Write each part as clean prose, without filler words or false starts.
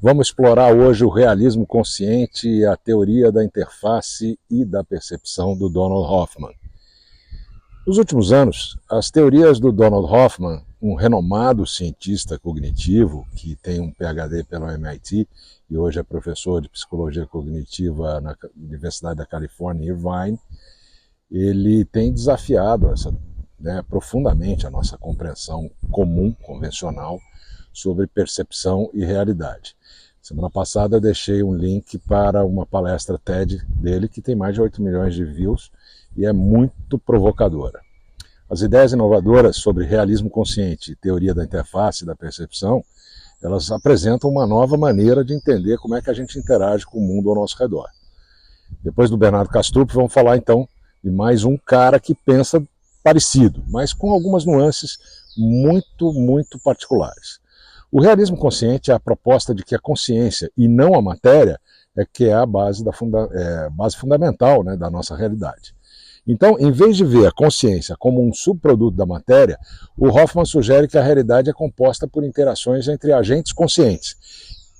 Vamos explorar hoje o realismo consciente e a teoria da interface e da percepção do Donald Hoffman. Nos últimos anos, as teorias do Donald Hoffman, um renomado cientista cognitivo que tem um PhD pelo MIT e hoje é professor de psicologia cognitiva na Universidade da Califórnia, Irvine, ele tem desafiado profundamente a nossa compreensão comum, convencional, sobre percepção e realidade. Semana passada eu deixei um link para uma palestra TED dele que tem mais de 8 milhões de views e é muito provocadora. As ideias inovadoras sobre realismo consciente e teoria da interface e da percepção, elas apresentam uma nova maneira de entender como é que a gente interage com o mundo ao nosso redor. Depois do Bernardo Kastrup, vamos falar então de mais um cara que pensa parecido, mas com algumas nuances muito particulares. O realismo consciente é a proposta de que a consciência e não a matéria é a base fundamental, né, da nossa realidade. Então, em vez de ver a consciência como um subproduto da matéria, o Hoffman sugere que a realidade é composta por interações entre agentes conscientes.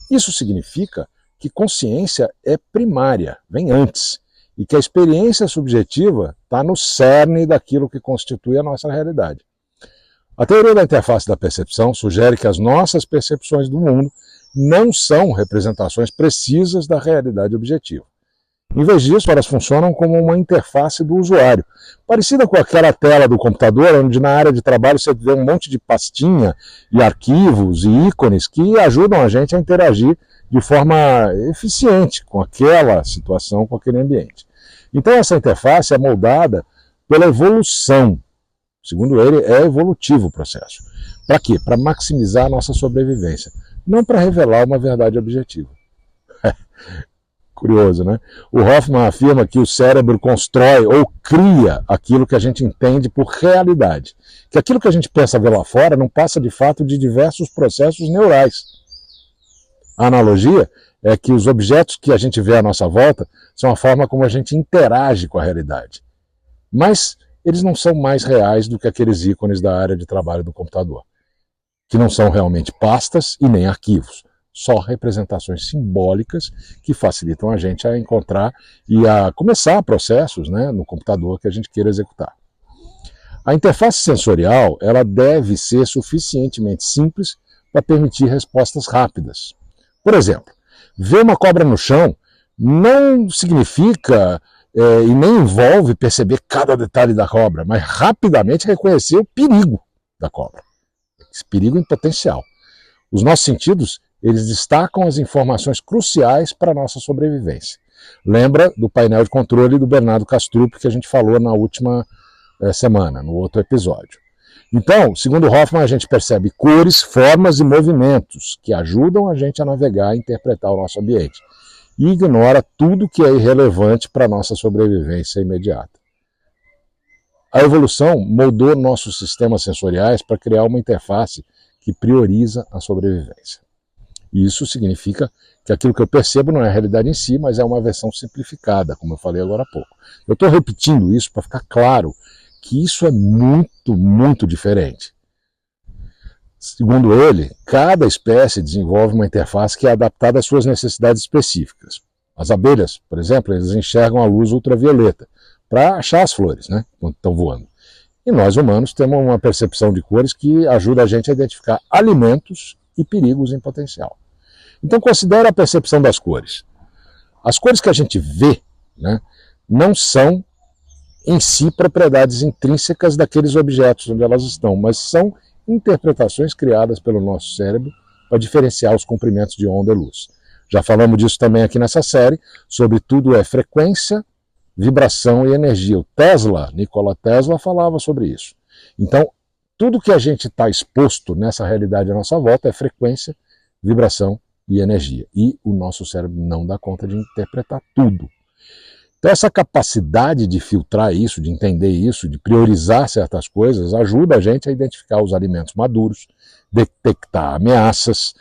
Isso significa que consciência é primária, vem antes, e que a experiência subjetiva está no cerne daquilo que constitui a nossa realidade. A teoria da interface da percepção sugere que as nossas percepções do mundo não são representações precisas da realidade objetiva. Em vez disso, elas funcionam como uma interface do usuário, parecida com aquela tela do computador, onde na área de trabalho você vê um monte de pastinha e arquivos e ícones que ajudam a gente a interagir de forma eficiente com aquela situação, com aquele ambiente. Então essa interface é moldada pela evolução. Segundo ele, é evolutivo o processo. Para quê? Para maximizar a nossa sobrevivência, não para revelar uma verdade objetiva. Curioso, né? O Hoffman afirma que o cérebro constrói ou cria aquilo que a gente entende por realidade. Que aquilo que a gente pensa ver lá fora não passa de fato de diversos processos neurais. A analogia é que os objetos que a gente vê à nossa volta são a forma como a gente interage com a realidade. Mas eles não são mais reais do que aqueles ícones da área de trabalho do computador, que não são realmente pastas e nem arquivos. Só representações simbólicas que facilitam a gente a encontrar e a começar processos, né, no computador que a gente queira executar. A interface sensorial ela deve ser suficientemente simples para permitir respostas rápidas. Por exemplo, ver uma cobra no chão não significa e nem envolve perceber cada detalhe da cobra, mas rapidamente reconhecer o perigo da cobra. Esse perigo em potencial. Os nossos sentidos eles destacam as informações cruciais para a nossa sobrevivência. Lembra do painel de controle do Bernardo Kastrup que a gente falou na última semana, no outro episódio. Então, segundo Hoffman, a gente percebe cores, formas e movimentos que ajudam a gente a navegar e interpretar o nosso ambiente. E ignora tudo que é irrelevante para a nossa sobrevivência imediata. A evolução moldou nossos sistemas sensoriais para criar uma interface que prioriza a sobrevivência. E isso significa que aquilo que eu percebo não é a realidade em si, mas é uma versão simplificada, como eu falei agora há pouco. Eu estou repetindo isso para ficar claro que isso é muito diferente. Segundo ele, cada espécie desenvolve uma interface que é adaptada às suas necessidades específicas. As abelhas, por exemplo, eles enxergam a luz ultravioleta para achar as flores, né, quando estão voando. E nós humanos temos uma percepção de cores que ajuda a gente a identificar alimentos e perigos em potencial. Então considere a percepção das cores. As cores que a gente vê, né, não são em si propriedades intrínsecas daqueles objetos onde elas estão, mas são interpretações criadas pelo nosso cérebro para diferenciar os comprimentos de onda e luz. Já falamos disso também aqui nessa série, sobre tudo é frequência, vibração e energia. O Nikola Tesla falava sobre isso. Então, tudo que a gente está exposto nessa realidade à nossa volta é frequência, vibração e energia. E o nosso cérebro não dá conta de interpretar tudo. Então essa capacidade de filtrar isso, de entender isso, de priorizar certas coisas, ajuda a gente a identificar os alimentos maduros, detectar ameaças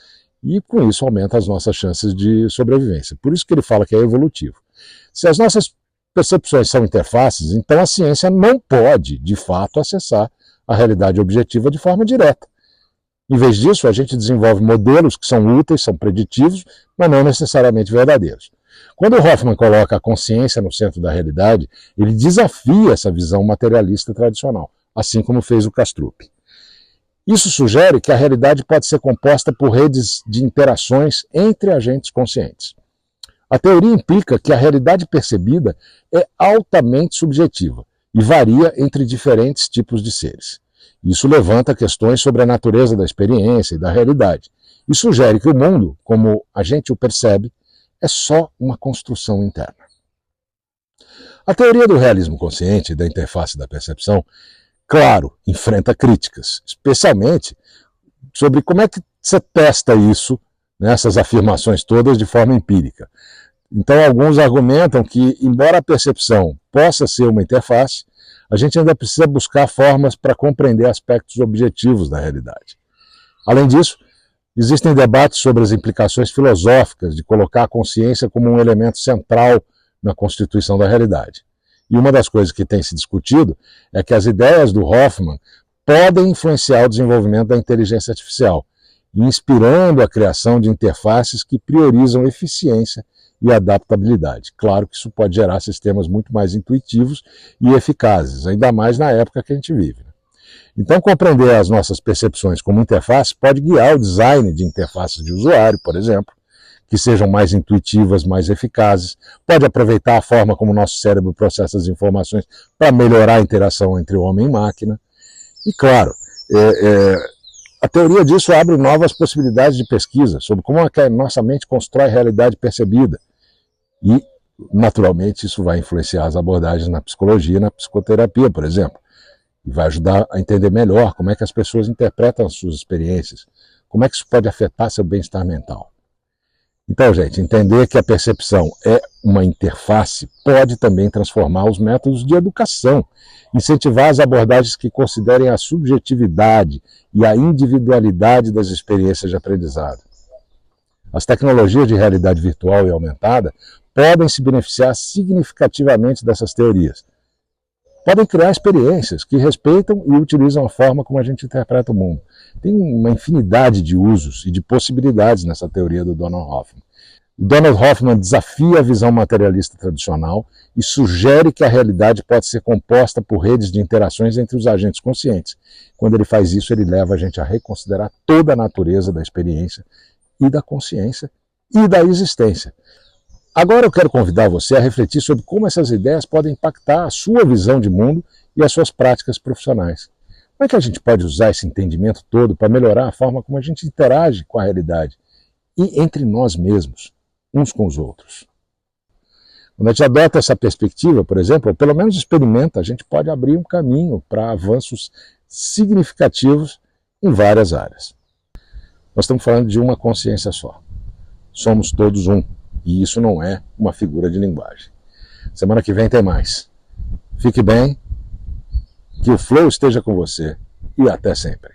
e com isso aumenta as nossas chances de sobrevivência. Por isso que ele fala que é evolutivo. Se as nossas percepções são interfaces, então a ciência não pode, de fato, acessar a realidade objetiva de forma direta. Em vez disso, a gente desenvolve modelos que são úteis, são preditivos, mas não necessariamente verdadeiros. Quando o Hoffman coloca a consciência no centro da realidade, ele desafia essa visão materialista tradicional, assim como fez o Kastrup. Isso sugere que a realidade pode ser composta por redes de interações entre agentes conscientes. A teoria implica que a realidade percebida é altamente subjetiva e varia entre diferentes tipos de seres. Isso levanta questões sobre a natureza da experiência e da realidade e sugere que o mundo, como a gente o percebe, é só uma construção interna. A teoria do realismo consciente e da interface da percepção, claro, enfrenta críticas, especialmente sobre como é que você testa isso, essas afirmações todas, de forma empírica. Então, alguns argumentam que, embora a percepção possa ser uma interface, a gente ainda precisa buscar formas para compreender aspectos objetivos da realidade. Além disso, existem debates sobre as implicações filosóficas de colocar a consciência como um elemento central na constituição da realidade. E uma das coisas que tem se discutido é que as ideias do Hoffman podem influenciar o desenvolvimento da inteligência artificial, inspirando a criação de interfaces que priorizam eficiência e adaptabilidade. Claro que isso pode gerar sistemas muito mais intuitivos e eficazes, ainda mais na época que a gente vive. Então, compreender as nossas percepções como interface pode guiar o design de interfaces de usuário, por exemplo, que sejam mais intuitivas, mais eficazes, pode aproveitar a forma como o nosso cérebro processa as informações para melhorar a interação entre homem e máquina. E, claro, a teoria disso abre novas possibilidades de pesquisa sobre como a nossa mente constrói a realidade percebida. E, naturalmente, isso vai influenciar as abordagens na psicologia e na psicoterapia, por exemplo. E vai ajudar a entender melhor como é que as pessoas interpretam as suas experiências, como é que isso pode afetar seu bem-estar mental. Então, gente, entender que a percepção é uma interface pode também transformar os métodos de educação, incentivar as abordagens que considerem a subjetividade e a individualidade das experiências de aprendizado. As tecnologias de realidade virtual e aumentada podem se beneficiar significativamente dessas teorias. Podem criar experiências que respeitam e utilizam a forma como a gente interpreta o mundo. Tem uma infinidade de usos e de possibilidades nessa teoria do Donald Hoffman. O Donald Hoffman desafia a visão materialista tradicional e sugere que a realidade pode ser composta por redes de interações entre os agentes conscientes. Quando ele faz isso, ele leva a gente a reconsiderar toda a natureza da experiência e da consciência e da existência. Agora eu quero convidar você a refletir sobre como essas ideias podem impactar a sua visão de mundo e as suas práticas profissionais. Como é que a gente pode usar esse entendimento todo para melhorar a forma como a gente interage com a realidade e entre nós mesmos, uns com os outros? Quando a gente adota essa perspectiva, por exemplo, ou pelo menos experimenta, a gente pode abrir um caminho para avanços significativos em várias áreas. Nós estamos falando de uma consciência só. Somos todos um. E isso não é uma figura de linguagem. Semana que vem tem mais. Fique bem, que o flow esteja com você e até sempre.